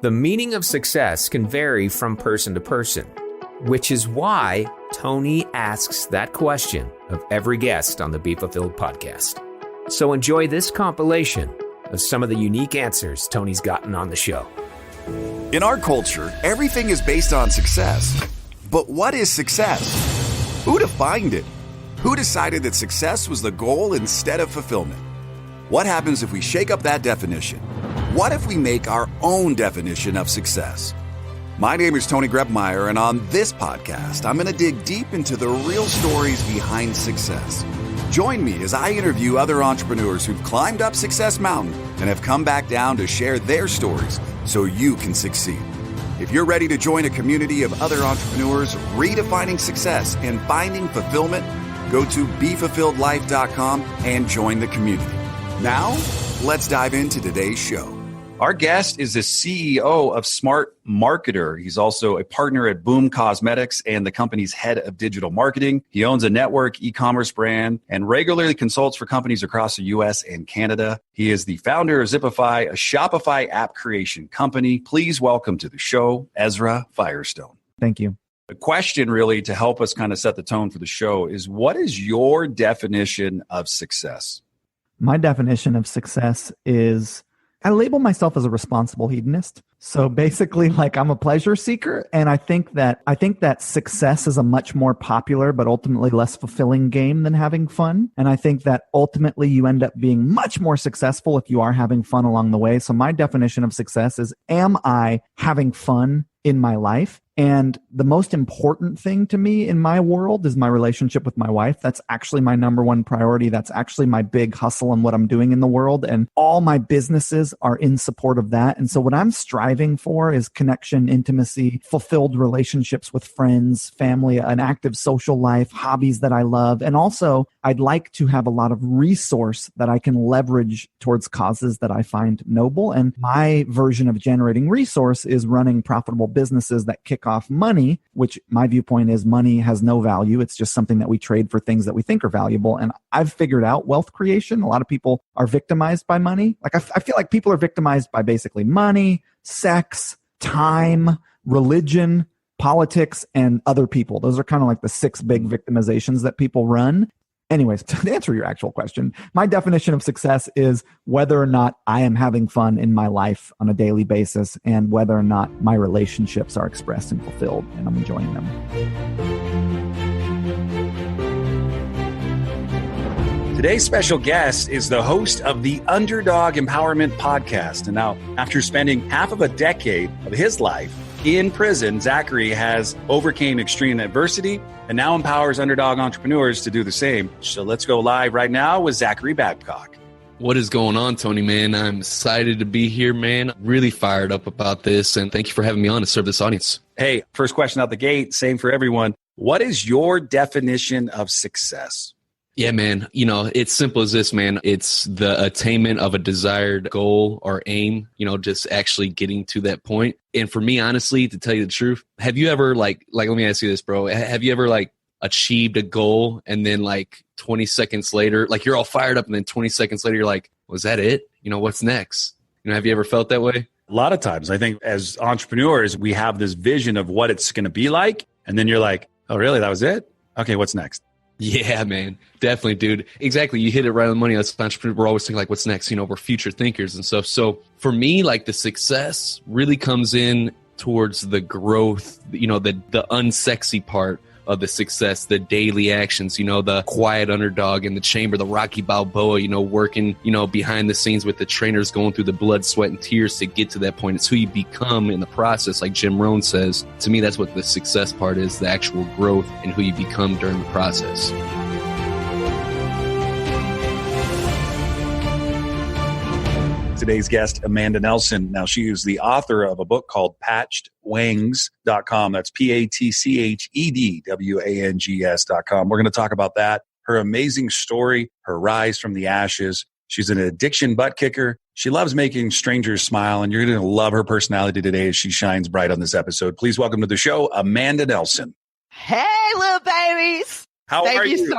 The meaning of success can vary from person to person, which is why Tony asks that question of every guest on the Be Fulfilled podcast. So enjoy this compilation of some of the unique answers Tony's gotten on the show. In our culture, everything is based on success. But what is success? Who defined it? Who decided that success was the goal instead of fulfillment? What happens if we shake up that definition? What if we make our own definition of success? My name is Tony Grebmeyer, and on this podcast, I'm going to dig deep into the real stories behind success. Join me as I interview other entrepreneurs who've climbed up Success Mountain and have come back down to share their stories so you can succeed. If you're ready to join a community of other entrepreneurs redefining success and finding fulfillment, go to BeFulfilledLife.com and join the community. Now, let's dive into today's show. Our guest is the CEO of Smart Marketer. He's also a partner at Boom Cosmetics and the company's head of digital marketing. He owns a network e-commerce brand and regularly consults for companies across the U.S. and Canada. He is the founder of Zipify, a Shopify app creation company. Please welcome to the show, Ezra Firestone. Thank you. The question really to help us kind of set the tone for the show is, what is your definition of success? My definition of success is I label myself as a responsible hedonist. So basically, like, I'm a pleasure seeker. And I think that success is a much more popular, but ultimately less fulfilling game than having fun. And I think that ultimately you end up being much more successful if you are having fun along the way. So my definition of success is, am I having fun in my life? And the most important thing to me in my world is my relationship with my wife. That's actually my number one priority. That's actually my big hustle and what I'm doing in the world. And all my businesses are in support of that. And so what I'm striving for is connection, intimacy, fulfilled relationships with friends, family, an active social life, hobbies that I love. And also, I'd like to have a lot of resource that I can leverage towards causes that I find noble. And my version of generating resource is running profitable businesses that kick off money, which my viewpoint is money has no value. It's just something that we trade for things that we think are valuable. And I've figured out wealth creation. A lot of people are victimized by money. Like, I feel like people are victimized by basically money, sex, time, religion, politics, and other people. Those are kind of like the 6 big victimizations that people run. Anyways, to answer your actual question, my definition of success is whether or not I am having fun in my life on a daily basis and whether or not my relationships are expressed and fulfilled and I'm enjoying them. Today's special guest is the host of the Underdog Empowerment Podcast. And now, after spending half of a decade of his life in prison, Zachary has overcame extreme adversity and now empowers underdog entrepreneurs to do the same. So let's go live right now with Zachary Babcock. What is going on, Tony, man? I'm excited to be here, man. Really fired up about this. And thank you for having me on to serve this audience. Hey, first question out the gate, same for everyone. What is your definition of success? Yeah, man. It's simple as this, man. It's the attainment of a desired goal or aim, just actually getting to that point. And for me, honestly, to tell you the truth, have you ever let me ask you this, bro. Have you ever achieved a goal and then 20 seconds later, you're all fired up and then 20 seconds later, you're like, was that it? What's next? Have you ever felt that way? A lot of times, I think as entrepreneurs, we have this vision of what it's going to be like. And then you're like, oh, really? That was it? Okay, what's next? Yeah, man. Definitely, dude. Exactly. You hit it right on the money. As entrepreneurs, we're always thinking what's next? We're future thinkers and stuff. So for me, the success really comes in towards the growth, the unsexy part of the success, the daily actions, the quiet underdog in the chamber, the Rocky Balboa, working, behind the scenes with the trainers, going through the blood, sweat, and tears to get to that point. It's who you become in the process. Like Jim Rohn says, to me, that's what the success part is, the actual growth and who you become during the process. Today's guest, Amanda Nelson. Now, she is the author of a book called patchedwangs.com. That's PATCHEDWANGS.com. We're going to talk about that, her amazing story, her rise from the ashes. She's an addiction butt kicker. She loves making strangers smile, and you're going to love her personality today as she shines bright on this episode. Please welcome to the show, Amanda Nelson. Hey, little babies. How are you?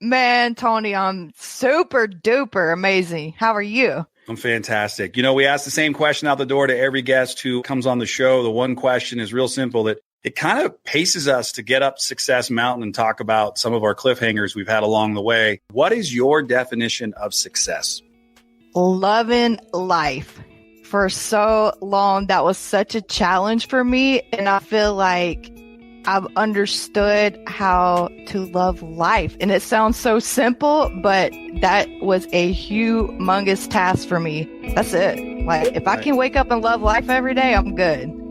Man, Tony, I'm super duper amazing. How are you? I'm fantastic. We ask the same question out the door to every guest who comes on the show. The one question is real simple, that it kind of paces us to get up Success Mountain and talk about some of our cliffhangers we've had along the way. What is your definition of success? Loving life. For so long, that was such a challenge for me. And I feel like I've understood how to love life. And it sounds so simple, but that was a humongous task for me. That's it. Like, if I can wake up and love life every day, I'm good.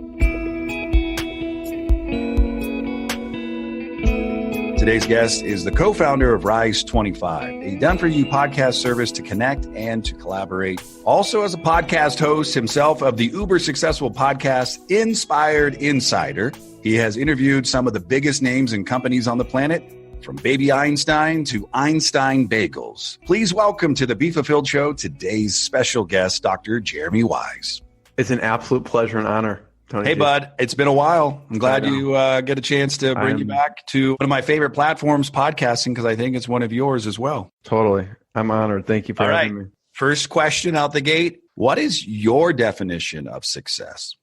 Today's guest is the co-founder of Rise 25, a done-for-you podcast service to connect and to collaborate. Also as a podcast host himself of the uber successful podcast Inspired Insider, he has interviewed some of the biggest names and companies on the planet, from Baby Einstein to Einstein Bagels. Please welcome to the Be Fulfilled Show today's special guest, Dr. Jeremy Wise. It's an absolute pleasure and honor, Tony. Hey, bud. It's been a while. I'm glad you get a chance to bring you back to one of my favorite platforms, podcasting, because I think it's one of yours as well. Totally. I'm honored. Thank you for having me. First question out the gate. What is your definition of success?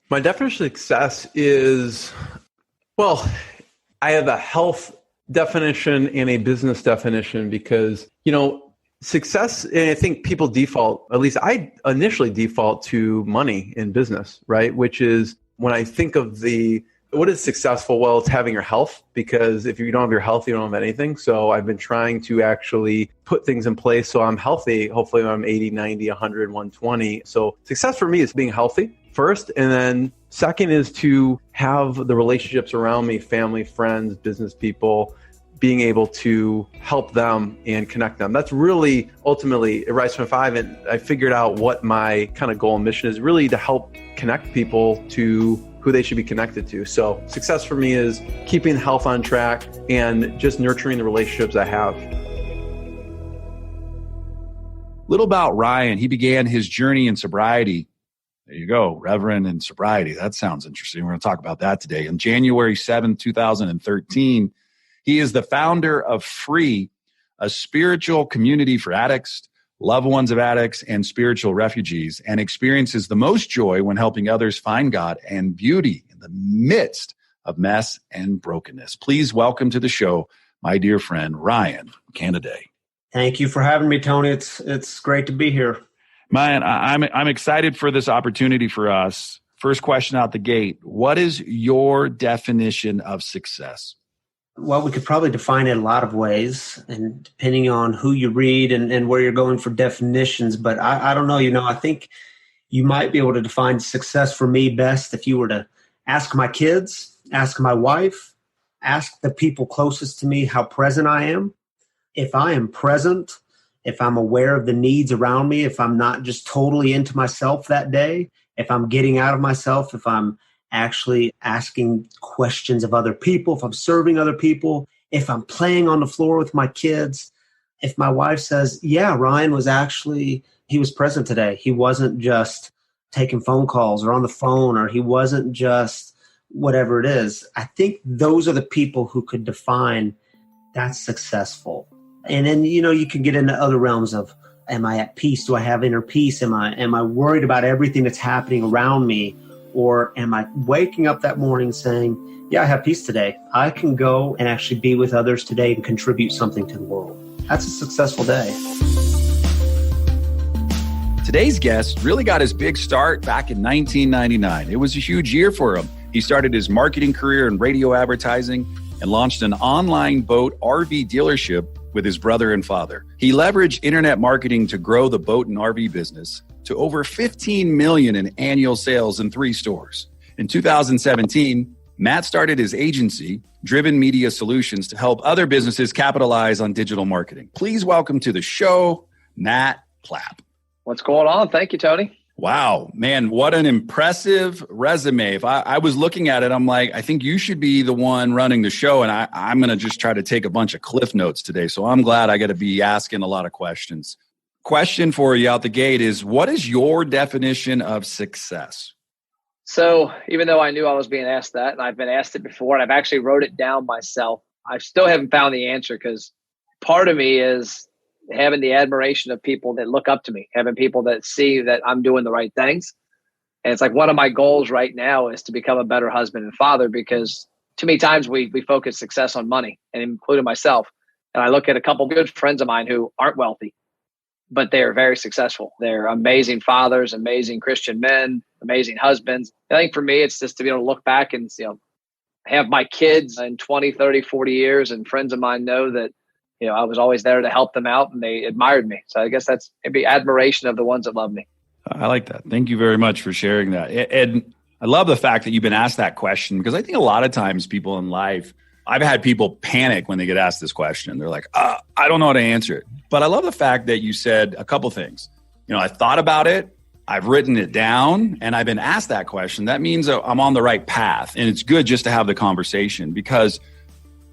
My definition of success is, well, I have a health definition and a business definition because, success, and I think people default, at least I initially default to money in business, right? Which is when I think of what is successful? Well, it's having your health, because if you don't have your health, you don't have anything. So I've been trying to actually put things in place so I'm healthy. Hopefully I'm 80, 90, 100, 120. So success for me is being healthy first. And then second is to have the relationships around me, family, friends, business people, being able to help them and connect them. That's really ultimately at Rise 25. And I figured out what my kind of goal and mission is, really to help connect people to who they should be connected to. So success for me is keeping health on track and just nurturing the relationships I have. Little about Ryan. He began his journey in sobriety. There you go, Reverend in sobriety. That sounds interesting. We're going to talk about that today. On January 7th, 2013, he is the founder of Free, a spiritual community for addicts, loved ones of addicts, and spiritual refugees, and experiences the most joy when helping others find God and beauty in the midst of mess and brokenness. Please welcome to the show my dear friend, Ryan Canaday. Thank you for having me, Tony. It's great to be here. Man, I'm excited for this opportunity for us. First question out the gate. What is your definition of success? Well, we could probably define it a lot of ways, and depending on who you read and where you're going for definitions. But I don't know, I think you might be able to define success for me best if you were to ask my kids, ask my wife, ask the people closest to me how present I am. If I am present, if I'm aware of the needs around me, if I'm not just totally into myself that day, if I'm getting out of myself, if I'm actually asking questions of other people, if I'm serving other people, if I'm playing on the floor with my kids, if my wife says, yeah, Ryan he was present today. He wasn't just taking phone calls or on the phone, or he wasn't just whatever it is. I think those are the people who could define that's successful. And then, you can get into other realms of, am I at peace? Do I have inner peace? Am I worried about everything that's happening around me? Or am I waking up that morning saying, yeah, I have peace today. I can go and actually be with others today and contribute something to the world. That's a successful day. Today's guest really got his big start back in 1999. It was a huge year for him. He started his marketing career in radio advertising and launched an online boat RV dealership with his brother and father. He leveraged internet marketing to grow the boat and RV business to over $15 million in annual sales in 3 stores. In 2017, Matt started his agency, Driven Media Solutions, to help other businesses capitalize on digital marketing. Please welcome to the show, Matt Clapp. What's going on? Thank you, Tony. Wow, man, what an impressive resume. If I was looking at it, I'm like, I think you should be the one running the show, and I'm going to just try to take a bunch of cliff notes today. So I'm glad I got to be asking a lot of questions. Question for you out the gate is, what is your definition of success? So even though I knew I was being asked that, and I've been asked it before, and I've actually wrote it down myself, I still haven't found the answer, because part of me is having the admiration of people that look up to me, having people that see that I'm doing the right things. And it's like one of my goals right now is to become a better husband and father, because too many times we focus success on money, and including myself. And I look at a couple of good friends of mine who aren't wealthy, but they are very successful. They're amazing fathers, amazing Christian men, amazing husbands. I think for me, it's just to be able to look back and, have my kids in 20, 30, 40 years, and friends of mine know that, I was always there to help them out and they admired me. So I guess that's maybe admiration of the ones that love me. I like that. Thank you very much for sharing that. And I love the fact that you've been asked that question, because I think a lot of times people in life, I've had people panic when they get asked this question. They're like, I don't know how to answer it. But I love the fact that you said a couple things. I thought about it. I've written it down and I've been asked that question. That means I'm on the right path. And it's good just to have the conversation, because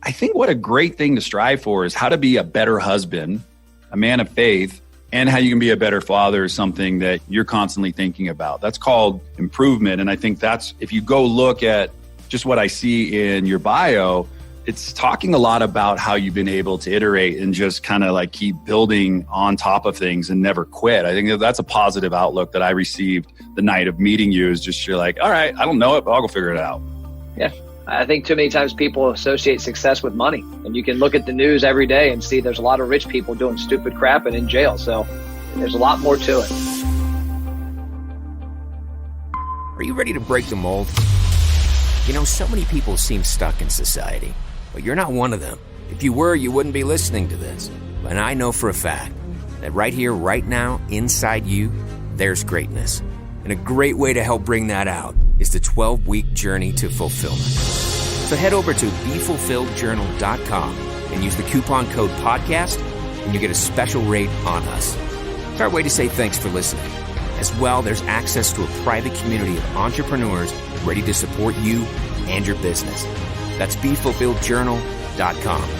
I think what a great thing to strive for is how to be a better husband, a man of faith, and how you can be a better father is something that you're constantly thinking about. That's called improvement. And I think that's, if you go look at just what I see in your bio, it's talking a lot about how you've been able to iterate and just kind of like keep building on top of things and never quit. I think that's a positive outlook that I received the night of meeting you, is just, you're like, all right, I don't know it, but I'll go figure it out. Yeah. I think too many times people associate success with money, and you can look at the news every day and see there's a lot of rich people doing stupid crap and in jail. So there's a lot more to it. Are you ready to break the mold? So many people seem stuck in society, but you're not one of them. If you were, you wouldn't be listening to this. And I know for a fact that right here, right now, inside you, there's greatness. And a great way to help bring that out is the 12-week journey to fulfillment. So head over to BeFulfilledJournal.com and use the coupon code podcast, and you get a special rate on us. It's our way to say thanks for listening. As well, there's access to a private community of entrepreneurs ready to support you and your business. That's BeFulfilledJournal.com.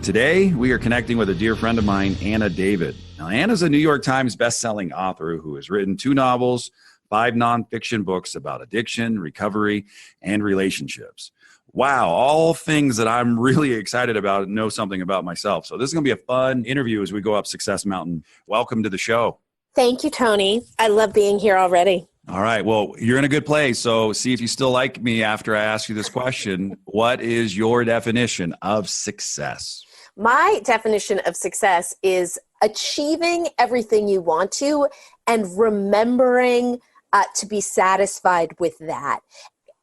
Today, we are connecting with a dear friend of mine, Anna David. Now, Anna's a New York Times bestselling author who has written 2 novels, 5 nonfiction books about addiction, recovery, and relationships. Wow, all things that I'm really excited about and know something about myself. So this is going to be a fun interview as we go up Success Mountain. Welcome to the show. Thank you, Tony. I love being here already. All right. Well, you're in a good place. So see if you still like me after I ask you this question. What is your definition of success? My definition of success is achieving everything you want to and remembering to be satisfied with that.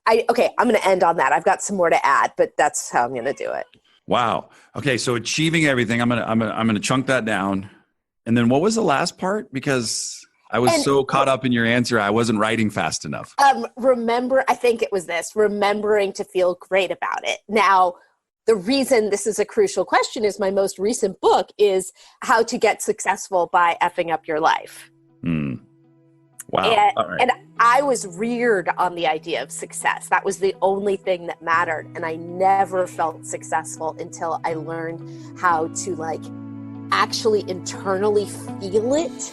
I'm going to end on that. I've got some more to add, but that's how I'm going to do it. Wow. Okay. So achieving everything, I'm going to chunk that down. And then what was the last part? Because I was so caught up in your answer, I wasn't writing fast enough. I think it was this, remembering to feel great about it. Now, the reason this is a crucial question is my most recent book is How to Get Successful by Effing Up Your Life. Wow. And I was reared on the idea of success. That was the only thing that mattered. And I never felt successful until I learned how to actually internally feel it.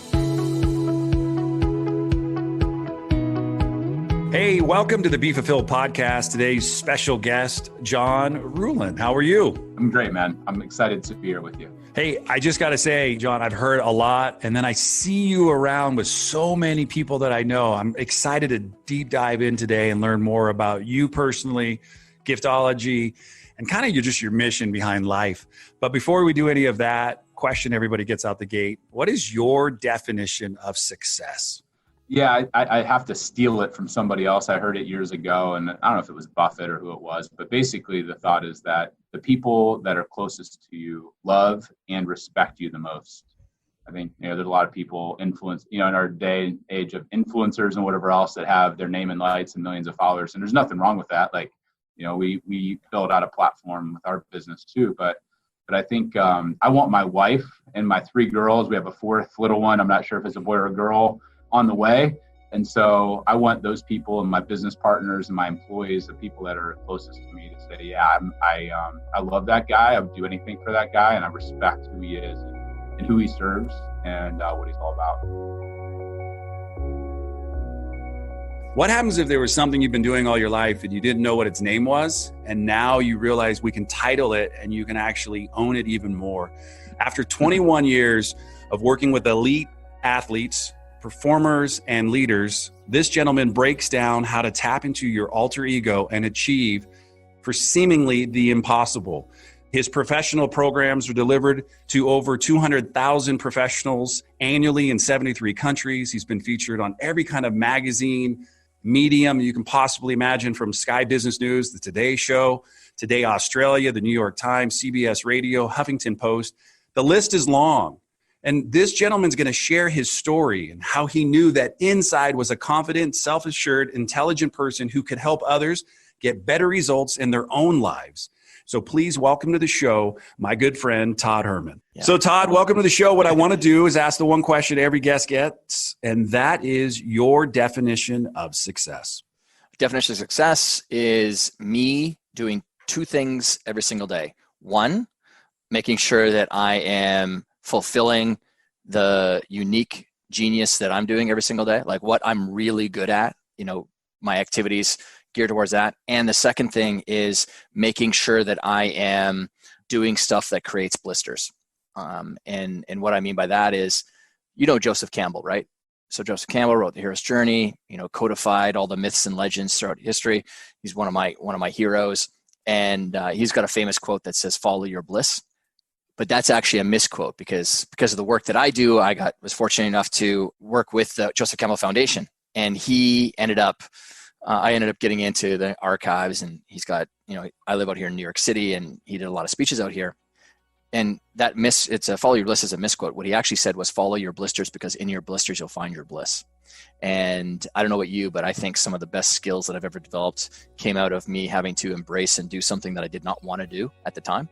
Hey, welcome to the Be Fulfilled podcast. Today's special guest, John Rulin. How are you? I'm great, man. I'm excited to be here with you. Hey, I just got to say, John, I've heard a lot, and then I see you around with so many people that I know. I'm excited to deep dive in today and learn more about you personally, giftology, and kind of your mission behind life. But before we do any of that, question everybody gets out the gate. What is your definition of success? Yeah, I have to steal it from somebody else. I heard it years ago, and I don't know if it was Buffett or who it was, but basically the thought is that the people that are closest to you love and respect you the most. I think, there's a lot of people influence, in our day and age of influencers and whatever else that have their name in lights and millions of followers. And there's nothing wrong with that. We build out a platform with our business too, but I think I want my wife and my 3 girls. We have a 4th little one. I'm not sure if it's a boy or a girl on the way. And so I want those people and my business partners and my employees, the people that are closest to me, to say, yeah, I love that guy. I would do anything for that guy. And I respect who he is and who he serves and what he's all about. What happens if there was something you've been doing all your life and you didn't know what its name was, and now you realize we can title it and you can actually own it even more? After 21 years of working with elite athletes, performers, and leaders, this gentleman breaks down how to tap into your alter ego and achieve for seemingly the impossible. His professional programs are delivered to over 200,000 professionals annually in 73 countries. He's been featured on every kind of magazine, medium you can possibly imagine, from Sky Business News, the Today Show, Today Australia, the New York Times, CBS Radio, Huffington Post. The list is long. And this gentleman's going to share his story and how he knew that inside was a confident, self-assured, intelligent person who could help others get better results in their own lives. So please welcome to the show my good friend, Todd Herman. Yeah. So Todd, welcome to the show. What I want to do is ask the one question every guest gets, and that is your definition of success. Definition of success is me doing two things every single day. One, making sure that I am fulfilling the unique genius that I'm doing every single day, like what I'm really good at, my activities geared towards that. And the second thing is making sure that I am doing stuff that creates blisters. And what I mean by that is, Joseph Campbell, right? So Joseph Campbell wrote The Hero's Journey, codified all the myths and legends throughout history. He's one of my heroes. And he's got a famous quote that says, "Follow your bliss." But that's actually a misquote because of the work that I do. I was fortunate enough to work with the Joseph Campbell Foundation, and I ended up getting into the archives, and he's got, I live out here in New York City, and he did a lot of speeches out here. And it's a follow your bliss is a misquote. What he actually said was follow your blisters, because in your blisters, you'll find your bliss. And I don't know about you, but I think some of the best skills that I've ever developed came out of me having to embrace and do something that I did not want to do at the time.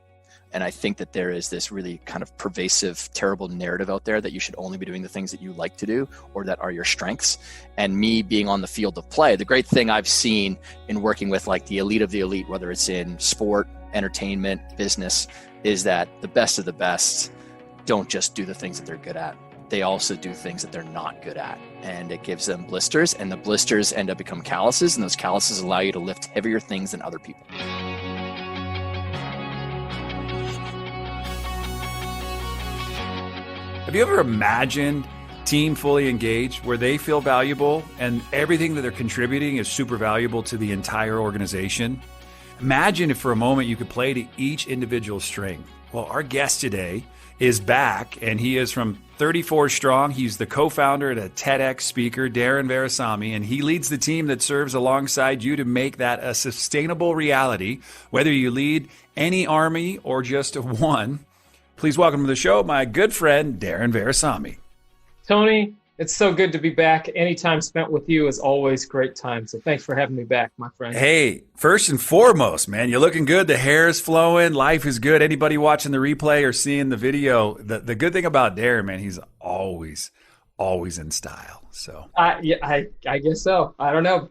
And I think that there is this really kind of pervasive, terrible narrative out there that you should only be doing the things that you like to do or that are your strengths. And me being on the field of play, the great thing I've seen in working with like the elite of the elite, whether it's in sport, entertainment, business, is that the best of the best don't just do the things that they're good at. They also do things that they're not good at. And it gives them blisters, and the blisters end up become calluses, and those calluses allow you to lift heavier things than other people. Have you ever imagined team fully engaged where they feel valuable and everything that they're contributing is super valuable to the entire organization? Imagine if for a moment you could play to each individual strength. Well, our guest today is back, and he is from 34 Strong. He's the co-founder and a TEDx speaker, Darrenvarasami, and he leads the team that serves alongside you to make that a sustainable reality, whether you lead any army or just one. Please welcome to the show my good friend, Darrenvarasami. Tony, it's so good to be back. Any time spent with you is always great time. So thanks for having me back, my friend. Hey, first and foremost, man, you're looking good. The hair is flowing. Life is good. Anybody watching the replay or seeing the video, the good thing about Darren, man, he's always in style. So I guess so. I don't know.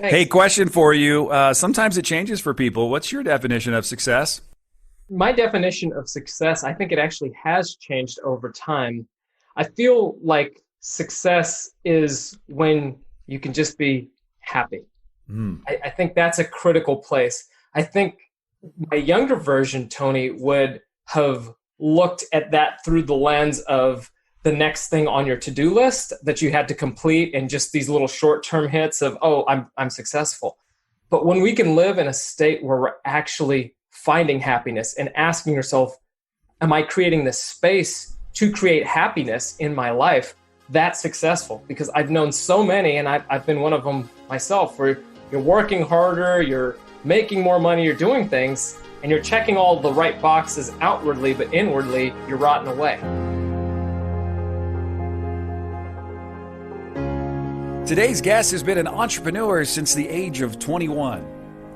Hey, question for you. Sometimes it changes for people. What's your definition of success? My definition of success, I think it actually has changed over time. I feel like success is when you can just be happy. I think that's a critical place. I think my younger version, Tony, would have looked at that through the lens of the next thing on your to-do list that you had to complete and just these little short-term hits of, oh, I'm successful. But when we can live in a state where we're actually finding happiness and asking yourself, am I creating this space to create happiness in my life? That's successful, because I've known so many, and I've been one of them myself, where you're working harder, you're making more money, you're doing things, and you're checking all the right boxes outwardly, but inwardly, you're rotting away. Today's guest has been an entrepreneur since the age of 21.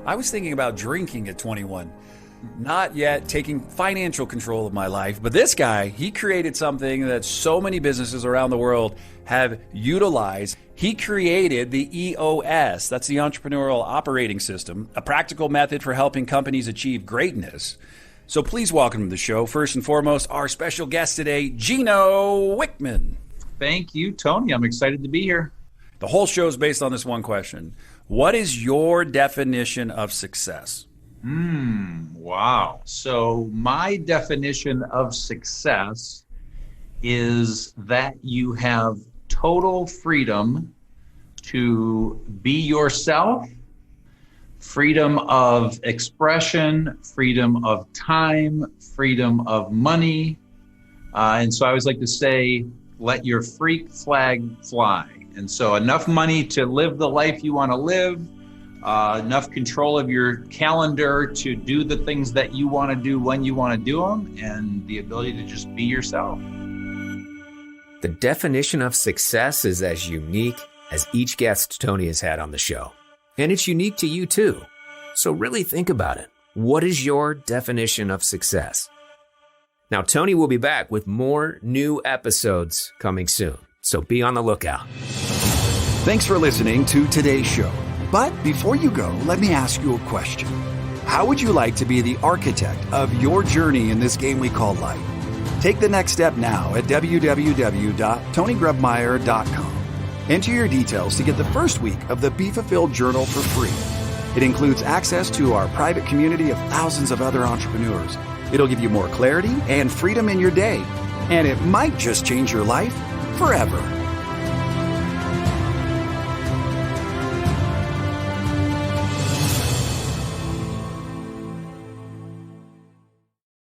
I was thinking about drinking at 21. Not yet taking financial control of my life, but this guy, he created something that so many businesses around the world have utilized. He created the EOS, that's the Entrepreneurial Operating System, a practical method for helping companies achieve greatness. So please welcome to the show, first and foremost, our special guest today, Geno Wickman. Thank you, Tony. I'm excited to be here. The whole show is based on this one question. What is your definition of success? Wow. So my definition of success is that you have total freedom to be yourself, freedom of expression, freedom of time, freedom of money. And so I always like to say, let your freak flag fly. And so enough money to live the life you want to live, enough control of your calendar to do the things that you want to do when you want to do them, and the ability to just be yourself. The definition of success is as unique as each guest Tony has had on the show. And it's unique to you too. So really think about it. What is your definition of success? Now, Tony will be back with more new episodes coming soon. So be on the lookout. Thanks for listening to today's show. But before you go, let me ask you a question. How would you like to be the architect of your journey in this game we call life? Take the next step now at www.tonygrebmeyer.com. Enter your details to get the first week of the Be Fulfilled Journal for free. It includes access to our private community of thousands of other entrepreneurs. It'll give you more clarity and freedom in your day. And it might just change your life forever.